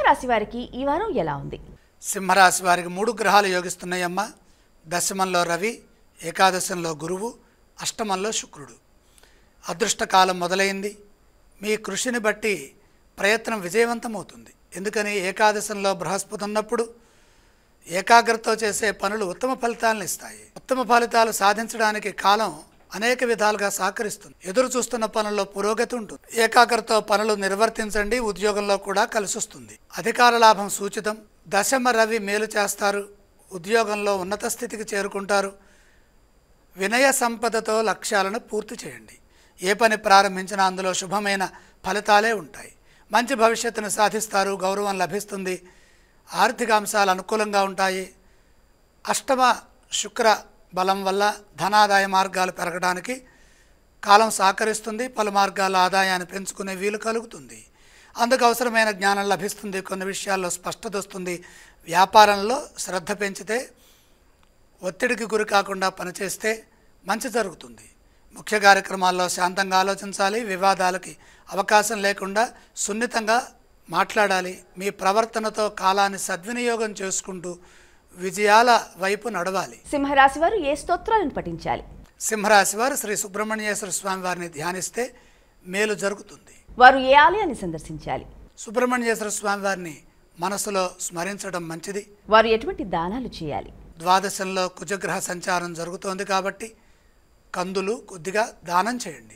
సింహరాశి వారికి ఈ వారం ఎలా ఉంది? సింహరాశి వారికి 3 గ్రహాలు యోగిస్తున్నాయమ్మ. దశమంలో రవి, ఏకాదశంలో గురువు, అష్టమంలో శుక్రుడు. అదృష్టకాలం మొదలైంది. మీ కృషిని బట్టి ప్రయత్నం విజయవంతమవుతుంది. ఎందుకని ఏకాదశంలో బృహస్పతి ఉన్నప్పుడు ఏకాగ్రతతో చేసే పనులు ఉత్తమ ఫలితాలను ఇస్తాయి. ఉత్తమ ఫలితాలు సాధించడానికి కాలం అనేక విధాలుగా సహకరిస్తుంది. ఎదురు చూస్తున్న పనుల్లో పురోగతి ఉంటుంది. ఏకాగ్రతతో పనులు నిర్వర్తించండి. ఉద్యోగంలో కూడా కలిసొస్తుంది. అధికార లాభం సూచితం. దశమ రవి మేలు చేస్తారు. ఉద్యోగంలో ఉన్నత స్థితికి చేరుకుంటారు. వినయ సంపదతో లక్ష్యాలను పూర్తి చేయండి. ఏ పని ప్రారంభించినా అందులో శుభమైన ఫలితాలే ఉంటాయి. మంచి భవిష్యత్తును సాధిస్తారు. గౌరవం లభిస్తుంది. ఆర్థిక అంశాలు అనుకూలంగా ఉంటాయి. అష్టమ శుక్ర బలం వల్ల ధనాదాయ మార్గాలు పెరగడానికి కాలం సహకరిస్తుంది. పలు మార్గాల ఆదాయాన్ని పెంచుకునే వీలు కలుగుతుంది. అందుకు అవసరమైన జ్ఞానం లభిస్తుంది. కొన్ని విషయాల్లో స్పష్టత వస్తుంది. వ్యాపారంలో శ్రద్ధ పెంచితే, ఒత్తిడికి గురి కాకుండా పనిచేస్తే మంచి జరుగుతుంది. ముఖ్య కార్యక్రమాల్లో శాంతంగా ఆలోచించాలి. వివాదాలకి అవకాశం లేకుండా సున్నితంగా మాట్లాడాలి. మీ ప్రవర్తనతో కాలాన్ని సద్వినియోగం చేసుకుంటూ విజయాల వైపు నడవాలి. సింహరాశి వారు ఏ స్తోత్రాలను పఠించాలి? సింహరాశి వారు శ్రీ సుబ్రహ్మణ్యేశ్వర స్వామి వారిని ధ్యానిస్తే మేలు జరుగుతుంది. వారు ఏ ఆలయాన్ని సందర్శించాలి? సుబ్రహ్మణ్యేశ్వర స్వామి వారిని మనసులో స్మరించడం మంచిది. వారు ఎటువంటి దానాలు చేయాలి? ద్వాదశంలో కుజగ్రహ సంచారం జరుగుతోంది కాబట్టి కందులు కొద్దిగా దానం చేయండి.